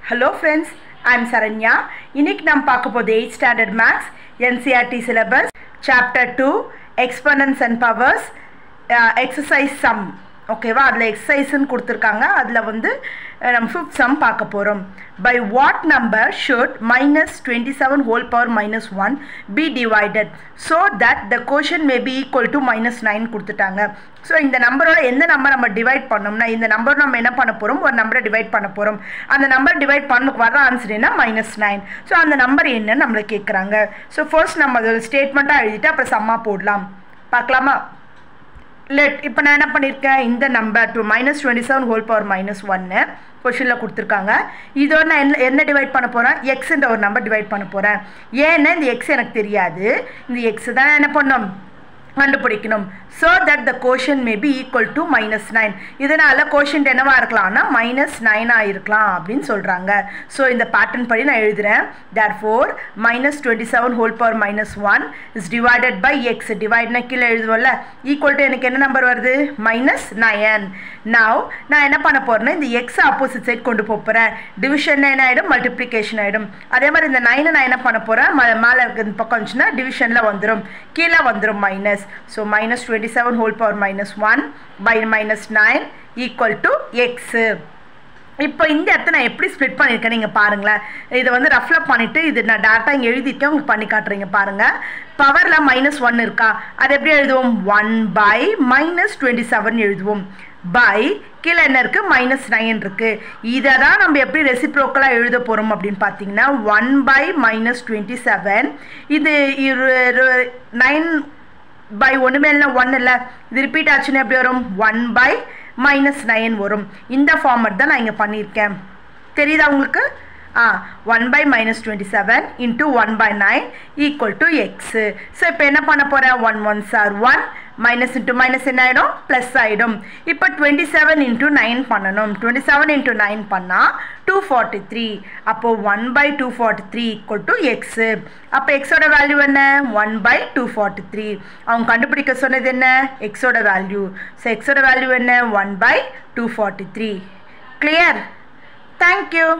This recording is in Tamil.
Hello friends, I am Saranya. இன்னைக்கு நாம் பார்க்க போது 8th standard maths NCERT syllabus chapter 2 exponents and powers exercise sum. ஓகேவா, அதில் எக்ஸசைஸ்ன்னு கொடுத்துருக்காங்க. அதில் வந்து நம்ம 5th sum பார்க்க போகிறோம். By what number should minus 27 whole power minus 1 be divided so that the quotient may be equal to minus 9 கொடுத்துட்டாங்க. ஸோ இந்த நம்பரோட எந்த நம்பர் நம்ம டிவைட் பண்ணோம்னா, இந்த நம்பர் நம்ம என்ன பண்ண போகிறோம், ஒரு நம்பரை டிவைட் பண்ண போகிறோம். அந்த நம்பர் டிவைட் பண்ண வர ஆன்சர் என்ன, -9. ஸோ அந்த நம்பர் என்னன்னு நம்மளை கேட்குறாங்க. ஸோ ஃபர்ஸ்ட் நம்ம அதோட ஸ்டேட்மெண்ட்டாக எழுதிட்டு அப்புறம் சம்மா போடலாம். பார்க்கலாமா? இப்போ நான் என்ன பண்ணியிருக்கேன், இந்த நம்பர் -27 whole power -1 கொஷனில் கொடுத்துருக்காங்க. இதோட நான் என்ன டிவைட் பண்ண போகிறேன், எக்ஸுன்ற ஒரு நம்பர் டிவைட் பண்ண போகிறேன். ஏன்னா இந்த எக்ஸ் எனக்கு தெரியாது, இந்த எக்ஸ் தான் என்ன பண்ணணும், கண்டுபிடிக்கணும். So that the quotient may be equal to -9. இதனால் கோஷன்ட் என்னவா இருக்கலாம்னா -9 இருக்கலாம் அப்படின்னு சொல்கிறாங்க. ஸோ இந்த பேட்டர்ன் படி நான் எழுதுகிறேன். Therefore -27 whole power -1 is divided by x. டிவைட்னா கீழே எழுதுவோம்ல, ஈக்குவல் டு எனக்கு என்ன நம்பர் வருது, -9. நவ் நான் என்ன பண்ண போகிறேன்னா, இந்த எக்ஸ் ஆப்போசிட் சைட் கொண்டு போகிறேன். டிவிஷன் என்ன ஆகிடும், மல்டிப்ளிகேஷன் ஆகிடும். அதே மாதிரி இந்த 9 நான் என்ன பண்ண போகிறேன், மேலே இருக்கிற பக்கம் இருந்துச்சுன்னா டிவிஷனில் வந்துடும், கீழே வந்துடும் minus. So -27 whole power -1 by -9 equal to x. இப்போ இந்த இடத்த நான் எப்படி ஸ்ப்ளிட் பண்ணியிருக்கேன் நீங்கள் பாருங்களேன். இதை வந்து ரஃப்ல பண்ணிவிட்டு இது நான் டேரெக்டாக இங்கே எழுதியிருக்கேன், உங்களுக்கு பண்ணி காட்டுறீங்க பாருங்கள். பவரில் -1 இருக்கா, அது எப்படி எழுதுவோம், 1 by -27 எழுதுவோம். பை கீழே என்ன இருக்குது, -9 இருக்குது. இதை தான் நம்ம எப்படி ரெசிப்ரோக்கலாக எழுத போகிறோம் அப்படின்னு பார்த்தீங்கன்னா, 1 by -27 இது 9 by 1 மேலே 1 இல்லை, இது ரிப்பீட் ஆச்சுன்னா எப்படி வரும், 1 by -9 வரும். இந்த ஃபார்மட் தான் நான் இங்கே பண்ணியிருக்கேன். தெரியுதா உங்களுக்கு? 1 by -27 into 1 by 9 equal to x. So இப்போ என்ன பண்ண போகிறேன், 1 1s are 1, minus into minus என்ன ஆகிடும், ப்ளஸ் ஆகிடும். இப்போ 27 into 9 பண்ணணும். 27 into 9 பண்ணால் 243. அப்போது 1 by 243 equal to x. அப்போ எக்ஸோட வேல்யூ என்ன, 1 by 243. அவங்க கண்டுபிடிக்க சொன்னது என்ன, எக்ஸோட வேல்யூ. ஸோ எக்ஸோட வேல்யூ என்ன, 1 by 243. கிளியர்? தேங்க்யூ.